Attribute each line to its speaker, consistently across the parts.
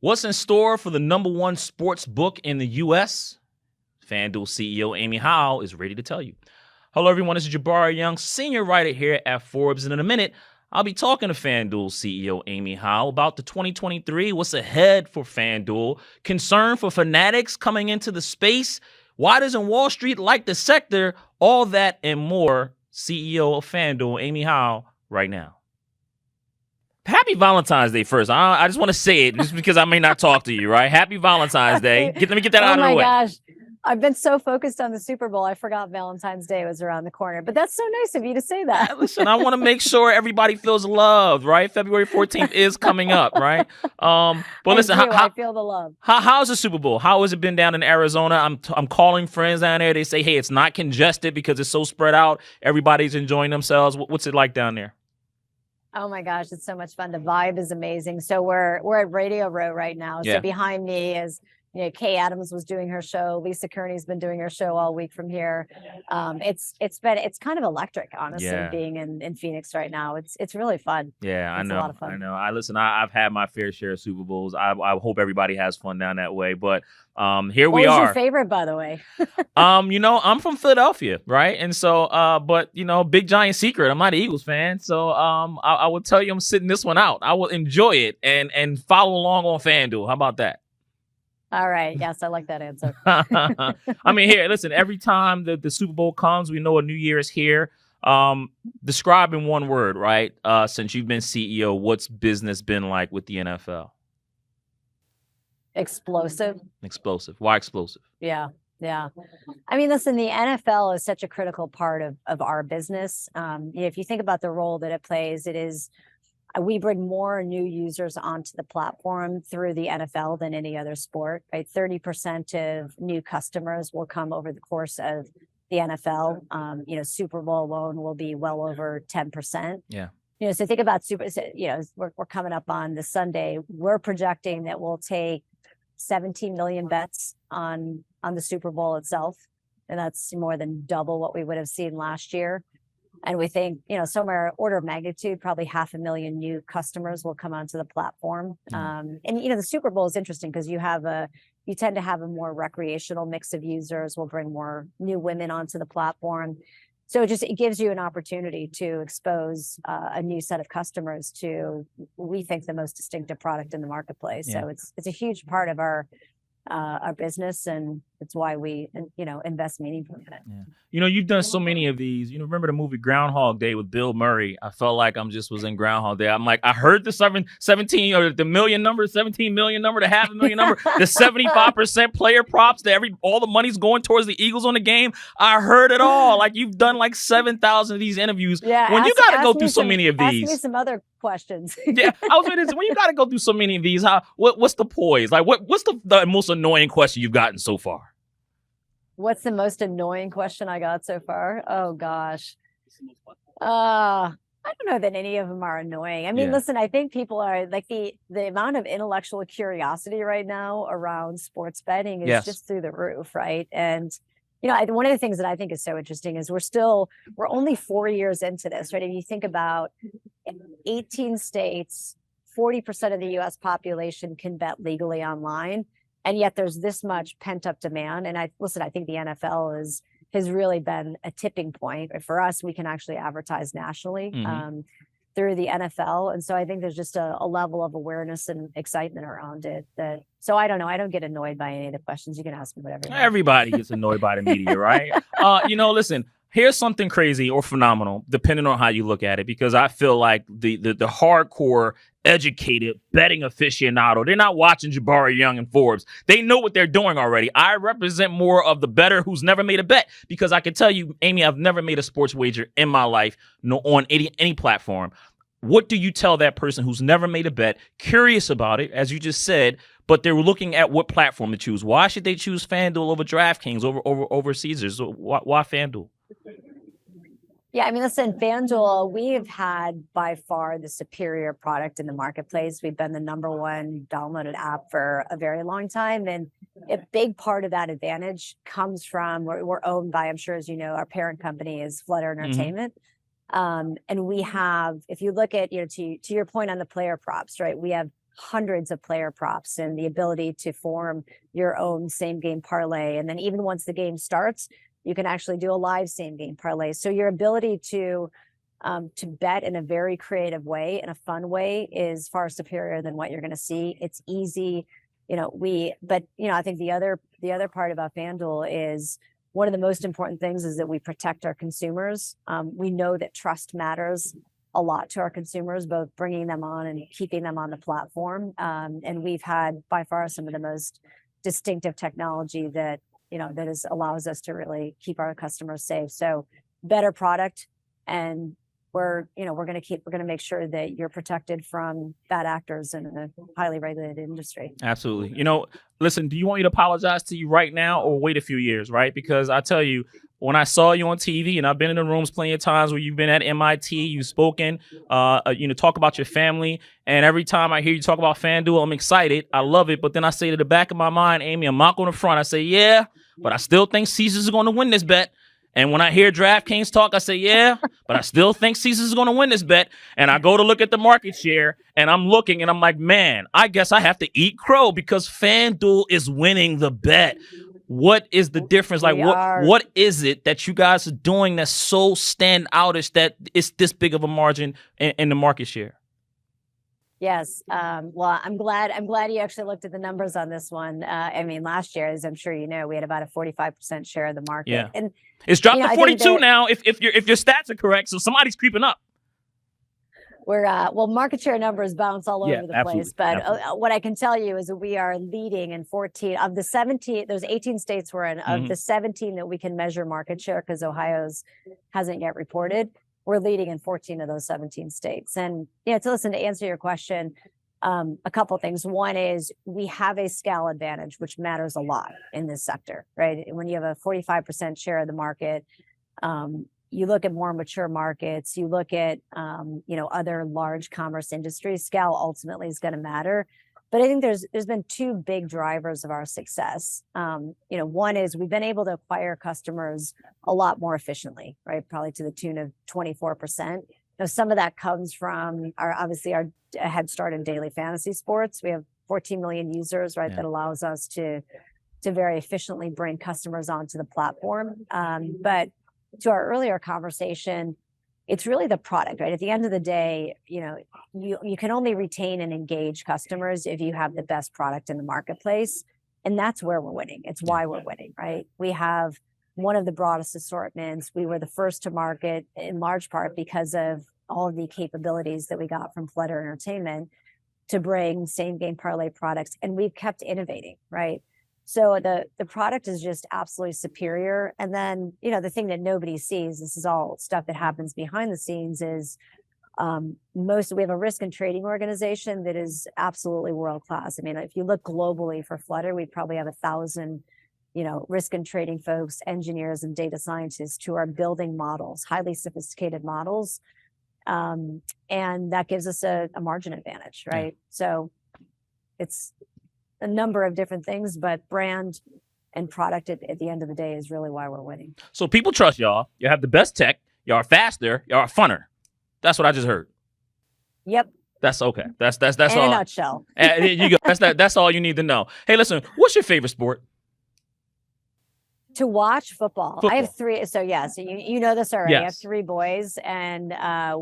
Speaker 1: What's in store for the #1 sports book in the U.S.? FanDuel CEO Amy Howe is ready to tell you. Hello, everyone. This is Jabari Young, senior writer here at Forbes. And in a minute, I'll be talking to FanDuel CEO Amy Howe about the 2023, what's ahead for FanDuel, concern for Fanatics coming into the space, why doesn't Wall Street like the sector, all that and more. CEO of FanDuel, Amy Howe, right now. Happy Valentine's Day first. I just want to say it just because I may not talk to you, right? Happy Valentine's Day. Let me get that out of the way.
Speaker 2: Oh my gosh. I've been so focused on the Super Bowl, I forgot Valentine's Day was around the corner. But that's so nice of you to say that.
Speaker 1: Listen, I want to make sure everybody feels loved, right? February 14th is coming up, right? But listen,
Speaker 2: I feel the love.
Speaker 1: How's the Super Bowl? How has it been down in Arizona? I'm calling friends down there. They say, hey, it's not congested because it's so spread out. Everybody's enjoying themselves. What's it like down there?
Speaker 2: Oh my gosh, it's so much fun. The vibe is amazing. So we're at Radio Row right now.
Speaker 1: Yeah.
Speaker 2: So behind me is, Kay Adams was doing her show. Lisa Kearney's been doing her show all week from here. It's kind of electric, honestly, being in Phoenix right now. It's really fun.
Speaker 1: Yeah,
Speaker 2: I know.
Speaker 1: A lot of fun. I know. I've had my fair share of Super Bowls. I hope everybody has fun down that way. But here we are.
Speaker 2: What was your favorite, by the way?
Speaker 1: I'm from Philadelphia, right? And so, but big giant secret, I'm not an Eagles fan. So I will tell you I'm sitting this one out. I will enjoy it and follow along on FanDuel. How about that?
Speaker 2: All right. Yes, I like that answer.
Speaker 1: I mean, here, listen, every time the Super Bowl comes, we know a new year is here. Describe in one word, right? Since you've been CEO, what's business been like with the NFL?
Speaker 2: Explosive.
Speaker 1: Explosive. Why explosive?
Speaker 2: Yeah. I mean, listen, the NFL is such a critical part of our business. If you think about the role that it plays, we bring more new users onto the platform through the NFL than any other sport, right? 30% of new customers will come over the course of the NFL. Super Bowl alone will be well over 10%.
Speaker 1: Yeah.
Speaker 2: So think about we're coming up on this Sunday. We're projecting that we'll take 17 million bets on the Super Bowl itself. And that's more than double what we would have seen last year. And we think, somewhere order of magnitude, probably 500,000 new customers will come onto the platform. And the Super Bowl is interesting because you tend to have a more recreational mix of users. We'll bring more new women onto the platform. So it gives you an opportunity to expose a new set of customers to, we think, the most distinctive product in the marketplace. Yeah. So it's a huge part of our business, and it's why we invest meaningfully in it.
Speaker 1: Yeah. You've done so many of these. Remember the movie Groundhog Day with Bill Murray? I felt like was in Groundhog Day. I'm like, I heard the 17 or the million number, 17 million number, the 500,000 number, the 75% player props, all the money's going towards the Eagles on the game. I heard it all. Like, you've done like 7,000 of these interviews.
Speaker 2: Yeah,
Speaker 1: when you got to go through so many of these.
Speaker 2: Ask me some other questions.
Speaker 1: Yeah, I was going to say, when you got to go through so many of these, what's the poise? Like, what's the most annoying question you've gotten so far?
Speaker 2: What's the most annoying question I got so far? Oh, gosh. I don't know that any of them are annoying. I mean, Listen, I think people are like the amount of intellectual curiosity right now around sports betting is just through the roof, right? And, one of the things that I think is so interesting is we're only 4 years into this, right? If you think about 18 states, 40% of the U.S. population can bet legally online. And yet there's this much pent up demand. And I think the NFL has really been a tipping point. For us, we can actually advertise nationally through the NFL. And so I think there's just a level of awareness and excitement around it so I don't know. I don't get annoyed by any of the questions. You can ask me whatever.
Speaker 1: Everybody gets annoyed by the media, right? Listen, here's something crazy or phenomenal, depending on how you look at it, because I feel like the hardcore educated betting aficionado, they're not watching Jabari Young and Forbes. They know what they're doing already. I represent more of the bettor who's never made a bet, because I can tell you, Amy, I've never made a sports wager in my life, on any platform. What do you tell that person who's never made a bet, curious about it, as you just said, but they're looking at what platform to choose? Why should they choose FanDuel over DraftKings, over Caesars? Why FanDuel?
Speaker 2: Yeah, I mean, listen, FanDuel, we have had by far the superior product in the marketplace. We've been the #1 downloaded app for a very long time. And a big part of that advantage comes from, we're owned by, I'm sure as you know, our parent company is Flutter Entertainment. And we have, if you look at, to your point on the player props, right, we have hundreds of player props and the ability to form your own same game parlay. And then even once the game starts, you can actually do a live same game parlay. So your ability to bet in a very creative way, in a fun way, is far superior than what you're going to see. It's easy, but I think the other part about FanDuel is one of the most important things is that we protect our consumers. We know that trust matters a lot to our consumers, both bringing them on and keeping them on the platform. And we've had by far some of the most distinctive technology that allows us to really keep our customers safe. So better product, and we're going to make sure that you're protected from bad actors in a highly regulated industry.
Speaker 1: Absolutely. Listen, do you want me to apologize to you right now or wait a few years, right? Because I tell you, when I saw you on TV, and I've been in the rooms plenty of times where you've been at MIT, you've spoken, talk about your family. And every time I hear you talk about FanDuel, I'm excited. I love it. But then I say to the back of my mind, Amy, I'm not going to front. I say, yeah, but I still think Caesars is going to win this bet. And when I hear DraftKings talk, I say, yeah, but I still think Caesars is going to win this bet. And I go to look at the market share, and I'm looking, and I'm like, man, I guess I have to eat crow because FanDuel is winning the bet. What is the difference? Like, what is it that you guys are doing that's so standoutish that it's this big of a margin in the market share?
Speaker 2: Yes. Well, I'm glad you actually looked at the numbers on this one. Last year, as I'm sure you know, we had about a 45% share of the market.
Speaker 1: Yeah.
Speaker 2: And
Speaker 1: it's dropped to 42 now if your stats are correct. So somebody's creeping up.
Speaker 2: We're market share numbers bounce all over the place. But what I can tell you is that we are leading in 14 of the 17. There's 18 states we're in. Of the 17 that we can measure market share, because Ohio's hasn't yet reported, we're leading in 14 of those 17 states. And to answer your question, a couple of things. One is we have a scale advantage, which matters a lot in this sector, right? When you have a 45% share of the market, you look at more mature markets, you look at, other large commerce industries, scale ultimately is going to matter. But I think there's been two big drivers of our success. One is we've been able to acquire customers a lot more efficiently, right? Probably to the tune of 24%. Now, some of that comes from our head start in daily fantasy sports. We have 14 million users, right? Yeah. That allows us to very efficiently bring customers onto the platform. But to our earlier conversation, it's really the product, right? At the end of the day, you can only retain and engage customers if you have the best product in the marketplace. And that's where we're winning. It's why we're winning, right? We have one of the broadest assortments. We were the first to market in large part because of all of the capabilities that we got from Flutter Entertainment to bring same game parlay products. And we've kept innovating, right? So the product is just absolutely superior. And then, the thing that nobody sees, this is all stuff that happens behind the scenes, is we have a risk and trading organization that is absolutely world-class. If you look globally for Flutter, we probably have 1,000, risk and trading folks, engineers and data scientists who are building models, highly sophisticated models. And that gives us a margin advantage, right? Yeah. So it's a number of different things, but brand and product at the end of the day is really why we're winning. So
Speaker 1: people trust y'all. You have the best tech. Y'all are faster. Y'all are funner. That's what I just heard.
Speaker 2: Yep.
Speaker 1: That's okay. That's
Speaker 2: in
Speaker 1: all.
Speaker 2: In a nutshell.
Speaker 1: You go. That's all you need to know. Hey, listen, what's your favorite sport?
Speaker 2: To watch football. I have three. So you know this already. Yes. I have three boys, and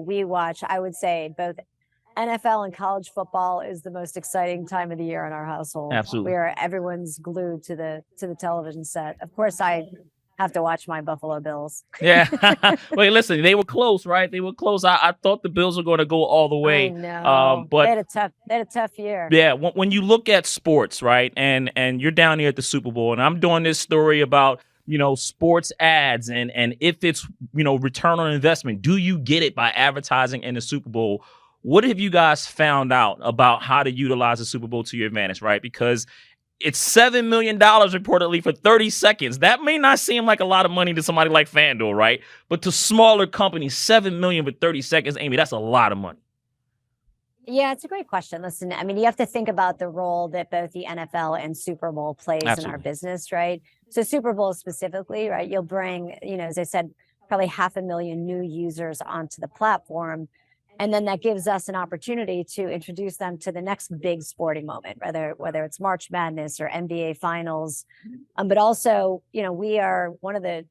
Speaker 2: we watch, I would say, both NFL and college football is the most exciting time of the year in our household.
Speaker 1: Absolutely.
Speaker 2: Everyone's glued to the television set. Of course, I have to watch my Buffalo Bills.
Speaker 1: Yeah. Wait, listen, they were close, right? They were close. I thought the Bills were going to go all the way.
Speaker 2: I know. But they had a tough year.
Speaker 1: Yeah. When you look at sports, right, and you're down here at the Super Bowl, and I'm doing this story about, sports ads and if it's, return on investment, do you get it by advertising in the Super Bowl? What have you guys found out about how to utilize the Super Bowl to your advantage, right? Because it's $7 million reportedly for 30 seconds. That may not seem like a lot of money to somebody like FanDuel, right? But to smaller companies, $7 million for 30 seconds, Amy, that's a lot of money.
Speaker 2: Yeah, it's a great question. Listen, you have to think about the role that both the NFL and Super Bowl plays in our business, right? So Super Bowl specifically, right? You'll bring, as I said, probably 500,000 new users onto the platform. And then that gives us an opportunity to introduce them to the next big sporting moment, whether it's March Madness or NBA Finals. But also, we are one of the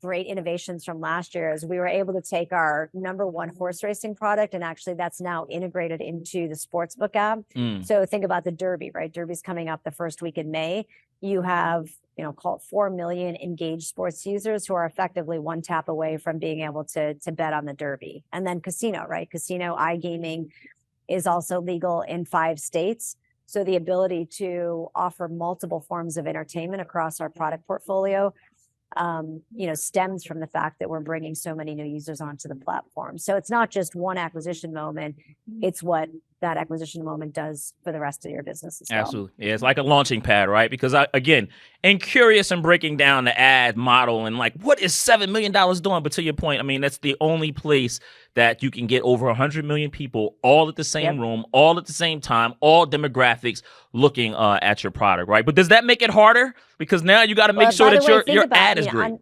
Speaker 2: great innovations from last year is we were able to take our number one horse racing product, and actually that's now integrated into the sportsbook app. So think about the Derby, right? Derby's coming up the first week in May. You have, call it 4 million engaged sports users who are effectively one tap away from being able to bet on the Derby. And then casino, right? Casino iGaming is also legal in 5 states. So the ability to offer multiple forms of entertainment across our product portfolio, stems from the fact that we're bringing so many new users onto the platform. So it's not just one acquisition moment, it's what that acquisition moment does for the rest of your business as well.
Speaker 1: Absolutely. Yeah, it's like a launching pad, right? Because again, curious and breaking down the ad model and like, what is $7 million doing? But to your point, I mean, that's the only place that you can get over 100 million people all at the same room, all at the same time, all demographics looking at your product, right? But does that make it harder? Because now you got to make sure that your ad is great.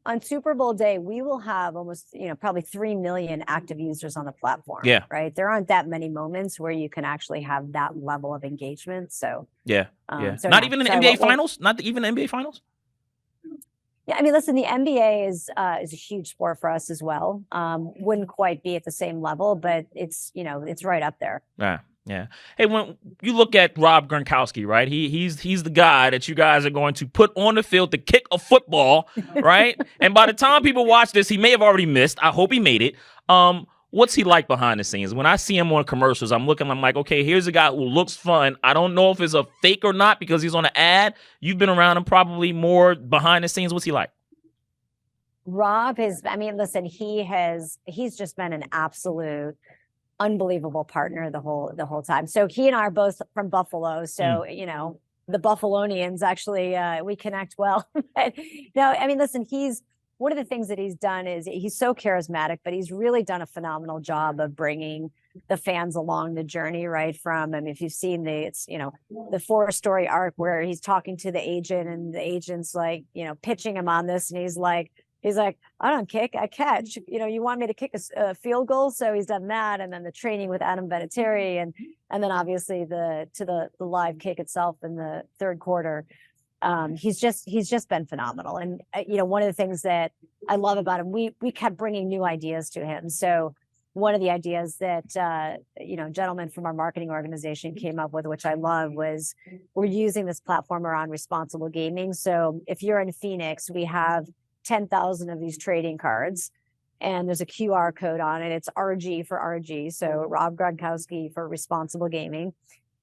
Speaker 2: On Super Bowl day, we will have almost, probably 3 million active users on the platform.
Speaker 1: Yeah.
Speaker 2: Right. There aren't that many moments where you can actually have that level of engagement. So
Speaker 1: not even in the NBA Finals? Not even the NBA Finals?
Speaker 2: Yeah, I mean, listen, the NBA is a huge sport for us as well. Wouldn't quite be at the same level, but it's right up there.
Speaker 1: Yeah. Hey, when you look at Rob Gronkowski, right? He's the guy that you guys are going to put on the field to kick a football, right? And by the time people watch this, he may have already missed. I hope he made it. What's he like behind the scenes? When I see him on commercials, I'm like, okay, here's a guy who looks fun. I don't know if it's a fake or not because he's on an ad. You've been around him probably more behind the scenes. What's he like?
Speaker 2: Rob listen, he's just been an absolute unbelievable partner the whole time. So he and I are both from Buffalo. So, the Buffalonians actually, we connect well. But no, listen, one of the things that he's done is he's so charismatic, but he's really done a phenomenal job of bringing the fans along the journey, right? From, if you've seen the 4-story arc where he's talking to the agent and the agent's like, pitching him on this. And he's like, I don't kick, I catch. You want me to kick a field goal? So he's done that. And then the training with Adam Vinatieri and then obviously the live kick itself in the third quarter. He's just been phenomenal. And, one of the things that I love about him, we kept bringing new ideas to him. So one of the ideas that, gentlemen from our marketing organization came up with, which I love, was we're using this platform around responsible gaming. So if you're in Phoenix, we have 10,000 of these trading cards and there's a QR code on it. It's RG for RG. So Rob Gronkowski for responsible gaming.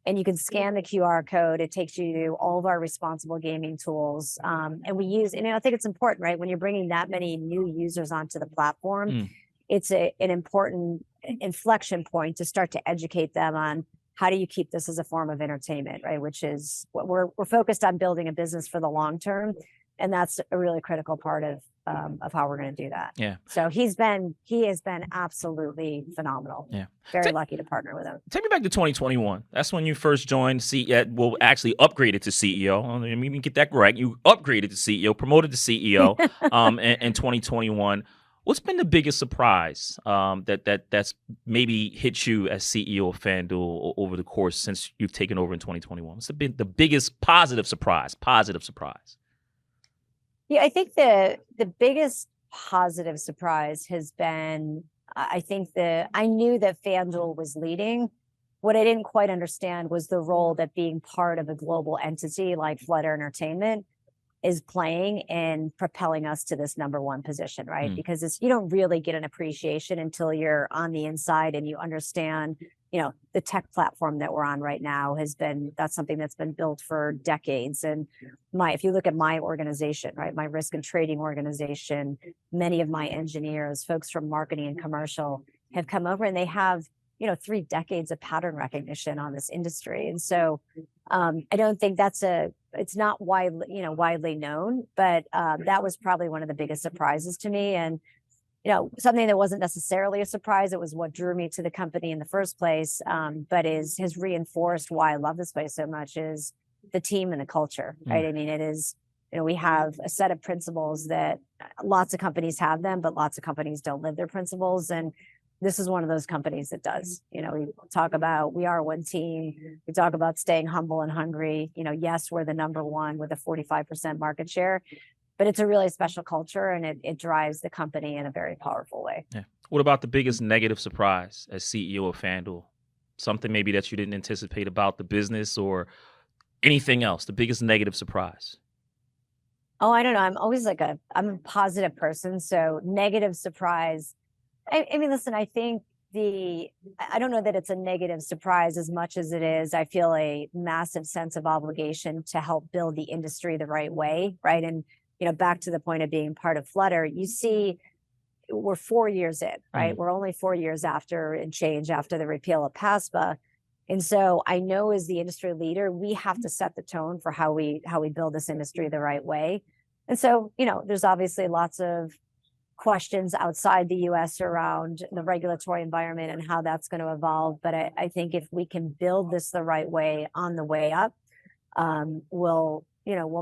Speaker 2: And you can scan the QR code. It takes you to all of our responsible gaming tools. And we use, and I think it's important, right? When you're bringing that many new users onto the platform, it's an important inflection point to start to educate them on how do you keep this as a form of entertainment, right? Which is what we're focused on, building a business for the long term. And that's a really critical part of how we're going to do that.
Speaker 1: Yeah.
Speaker 2: So he has been absolutely phenomenal.
Speaker 1: Yeah.
Speaker 2: Very lucky to partner with him.
Speaker 1: Take me back to 2021. That's when you first joined actually upgraded to CEO. Let me get that correct. You upgraded to CEO, promoted to CEO in 2021. What's been the biggest surprise that's maybe hit you as CEO of FanDuel over the course since you've taken over in 2021? What's been the biggest positive surprise?
Speaker 2: Yeah, I think the biggest positive surprise has been, I knew that FanDuel was leading. What I didn't quite understand was the role that being part of a global entity like Flutter Entertainment is playing in propelling us to this number one position, right? Because you don't really get an appreciation until you're on the inside and you understand, the tech platform that we're on right now that's something that's been built for decades. And if you look at my organization, right, my risk and trading organization, many of my engineers, folks from marketing and commercial have come over and they have, 3 decades of pattern recognition on this industry. And so I don't think it's not widely known, but that was probably one of the biggest surprises to me. And something that wasn't necessarily a surprise. It was what drew me to the company in the first place, but has reinforced why I love this place so much is the team and the culture, right? I mean, it is, we have a set of principles that lots of companies have them, but lots of companies don't live their principles. And this is one of those companies that does. We talk about we are one team. We talk about staying humble and hungry. Yes, we're the number one with a 45% market share, but it's a really special culture, and it drives the company in a very powerful way.
Speaker 1: Yeah. What about the biggest negative surprise as CEO of FanDuel? Something maybe that you didn't anticipate about the business or anything else, the biggest negative surprise?
Speaker 2: Oh, I don't know. I'm always I'm a positive person. So negative surprise. I mean, listen, I think I don't know that it's a negative surprise as much as it is. I feel a massive sense of obligation to help build the industry the right way. Right. And, back to the point of being part of Flutter, you see, we're 4 years in, right? We're only 4 years after the repeal of PASPA. And so I know as the industry leader, we have to set the tone for how we build this industry the right way. And so, there's obviously lots of questions outside the US around the regulatory environment and how that's going to evolve. But I think if we can build this the right way on the way up, we'll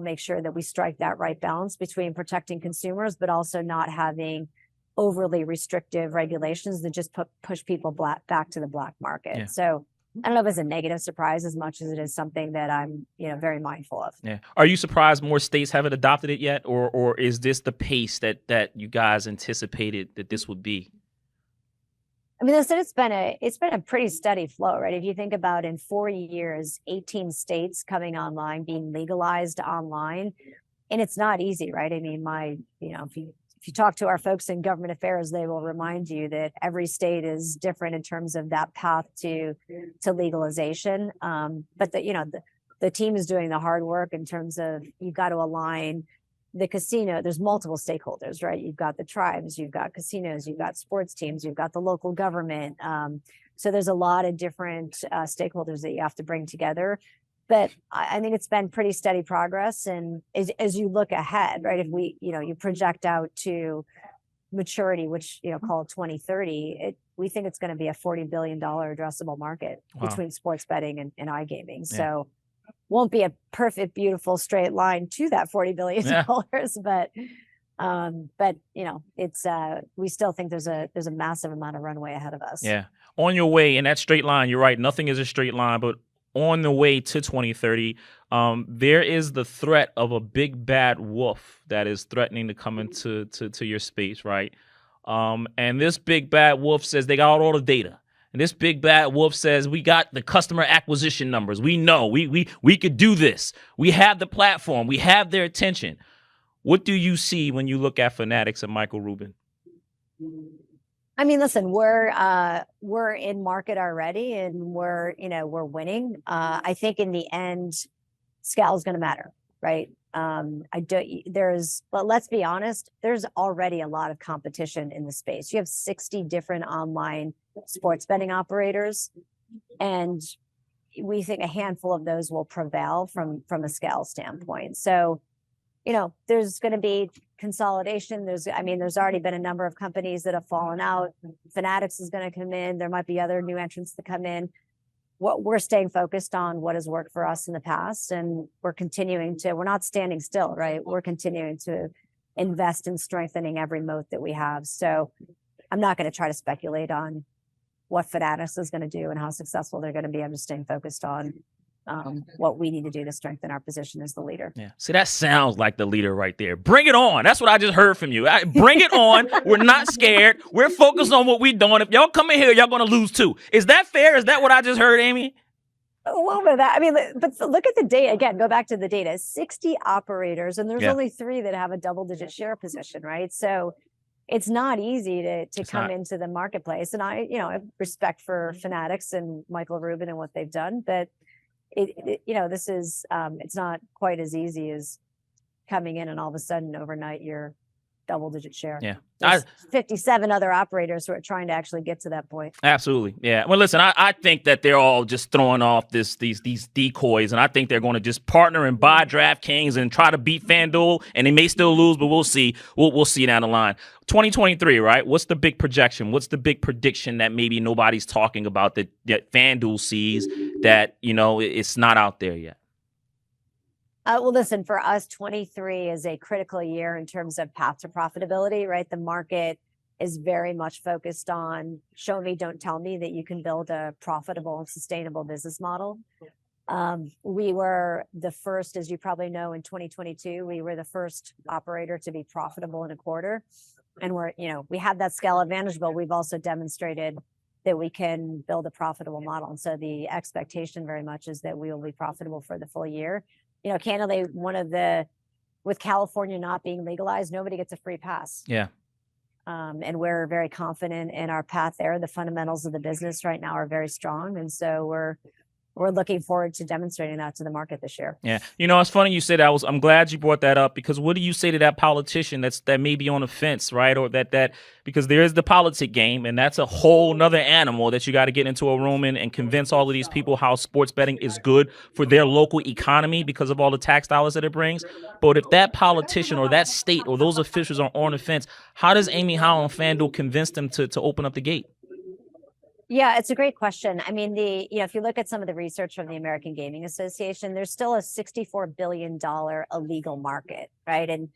Speaker 2: make sure that we strike that right balance between protecting consumers, but also not having overly restrictive regulations that just push people back to the black market. Yeah. So I don't know if it's a negative surprise as much as it is something that I'm, very mindful of.
Speaker 1: Yeah. Are you surprised more states haven't adopted it yet, or is this the pace that you guys anticipated that this would be?
Speaker 2: I mean, listen, it's been a pretty steady flow, right? If you think about in 4 years, 18 states coming online, being legalized online, and it's not easy, right? I mean, if you talk to our folks in government affairs, they will remind you that every state is different in terms of that path to legalization. But the team is doing the hard work in terms of you've got to align the casino. There's multiple stakeholders, right? You've got the tribes, you've got casinos, you've got sports teams, you've got the local government. So there's a lot of different stakeholders that you have to bring together. But I think it's been pretty steady progress. And as you look ahead, right, if you project out to maturity, which, call it 2030, we think it's going to be a $40 billion addressable market. Wow. Between sports betting and iGaming. Yeah. So won't be a perfect, beautiful straight line to that $40 billion, yeah. But it's we still think there's a massive amount of runway ahead of us.
Speaker 1: Yeah. On your way in that straight line, you're right. Nothing is a straight line, but on the way to 2030, there is the threat of a big bad wolf that is threatening to come into your space, right? And this big bad wolf says they got all the data. And this big bad wolf says we got the customer acquisition numbers. We know we could do this. We have the platform. We have their attention. What do you see when you look at Fanatics and Michael Rubin?
Speaker 2: I mean, listen, we're in market already, and we're winning. I think in the end, scale is going to matter, right? But let's be honest, there's already a lot of competition in the space. You have 60 different online sports betting operators, and we think a handful of those will prevail from a scale standpoint. So, there's going to be consolidation. There's already been a number of companies that have fallen out. Fanatics is going to come in. There might be other new entrants that come in. What we're staying focused on what has worked for us in the past, and we're not standing still, right? We're continuing to invest in strengthening every moat that we have. So I'm not going to try to speculate on what Fanatics is going to do and how successful they're going to be. I'm just staying focused on what we need to do to strengthen our position as the leader.
Speaker 1: Yeah. See, that sounds like the leader right there. Bring it on. That's what I just heard from you. Bring it on. We're not scared. We're focused on what we're doing. If y'all come in here, y'all going to lose too. Is that fair? Is that what I just heard, Amy?
Speaker 2: A little bit of that. I mean, but look at the data. Again, go back to the data. 60 operators, and there's only 3 that have a double-digit share position, right? So it's not easy to come into the marketplace. And I have respect for Fanatics and Michael Rubin and what they've done, but this is it's not quite as easy as coming in and all of a sudden overnight you're double-digit share.
Speaker 1: Yeah.
Speaker 2: There's 57 other operators who are trying to actually get to that point.
Speaker 1: Absolutely. Yeah. Well, listen, I think that they're all just throwing off these decoys, and I think they're going to just partner and buy DraftKings and try to beat FanDuel, and they may still lose, but we'll see. We'll see down the line. 2023, right? What's the big projection? What's the big prediction that maybe nobody's talking about that FanDuel sees that, it's not out there yet?
Speaker 2: Well, listen, for us, 23 is a critical year in terms of path to profitability, right? The market is very much focused on show me, don't tell me that you can build a profitable and sustainable business model. We were the first, as you probably know, in 2022, we were the first operator to be profitable in a quarter. And we have that scale advantage, but we've also demonstrated that we can build a profitable model. And so the expectation very much is that we will be profitable for the full year. Candidly, with California not being legalized, nobody gets a free pass.
Speaker 1: Yeah.
Speaker 2: And we're very confident in our path there. The fundamentals of the business right now are very strong. And so we're looking forward to demonstrating that to the market this year.
Speaker 1: Yeah. It's funny you said that. I'm glad you brought that up, because what do you say to that politician that may be on the fence, right? Or that because there is the politic game, and that's a whole nother animal that you got to get into a room and convince all of these people how sports betting is good for their local economy because of all the tax dollars that it brings. But if that politician or that state or those officials are on the fence, how does Amy Howe and FanDuel convince them to open up the gate?
Speaker 2: Yeah, it's a great question. I mean, if you look at some of the research from the American Gaming Association, there's still a $64 billion illegal market, right? And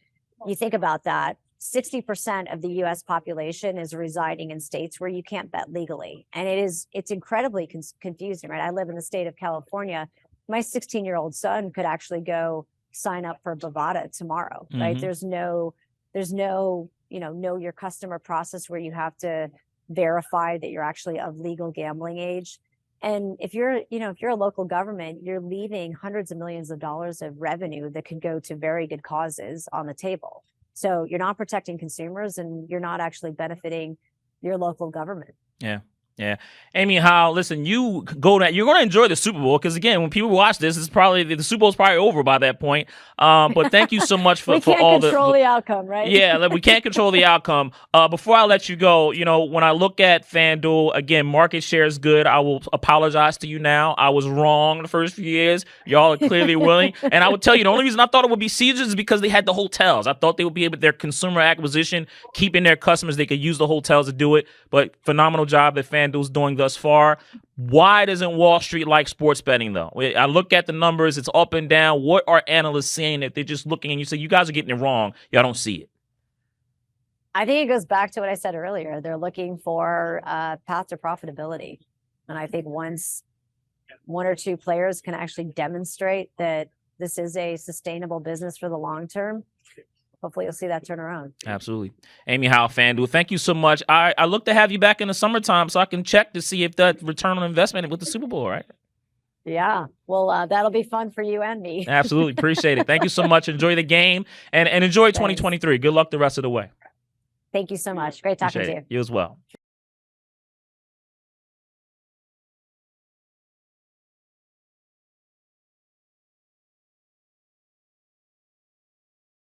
Speaker 2: you think about that, 60% of the US population is residing in states where you can't bet legally. And it's incredibly confusing, right? I live in the state of California. My 16-year-old son could actually go sign up for Bovada tomorrow, right?
Speaker 1: Mm-hmm.
Speaker 2: There's no, know your customer process where you have to verify that you're actually of legal gambling age. And if you're a local government, you're leaving hundreds of millions of dollars of revenue that could go to very good causes on the table. So you're not protecting consumers, and you're not actually benefiting your local government.
Speaker 1: Yeah. Yeah. Amy Howe, listen, you're going to enjoy the Super Bowl, because, again, when people watch this, it's probably the Super Bowl's probably over by that point. But thank you so much for all the... We
Speaker 2: can't control the outcome, right?
Speaker 1: Yeah, we can't control the outcome. Before I let you go, when I look at FanDuel, again, market share is good. I will apologize to you now. I was wrong the first few years. Y'all are clearly willing. And I would tell you, the only reason I thought it would be Caesars is because they had the hotels. I thought they would be able, their consumer acquisition, keeping their customers, they could use the hotels to do it. But phenomenal job that FanDuel's doing thus far. Why doesn't Wall Street like sports betting, though? I look at the numbers. It's up and down. What are analysts saying that they're just looking and you say, you guys are getting it wrong? Y'all don't see it.
Speaker 2: I think it goes back to what I said earlier. They're looking for a path to profitability. And I think once one or two players can actually demonstrate that this is a sustainable business for the long term, hopefully you'll see that turn around.
Speaker 1: Absolutely. Amy Howe, FanDuel, thank you so much. I look to have you back in the summertime so I can check to see if that return on investment with the Super Bowl, right?
Speaker 2: Yeah. Well, that'll be fun for you and me.
Speaker 1: Absolutely. Appreciate it. Thank you so much. Enjoy the game and enjoy 2023. Good luck the rest of the way.
Speaker 2: Thank you so much. Great talking to you.
Speaker 1: You as well.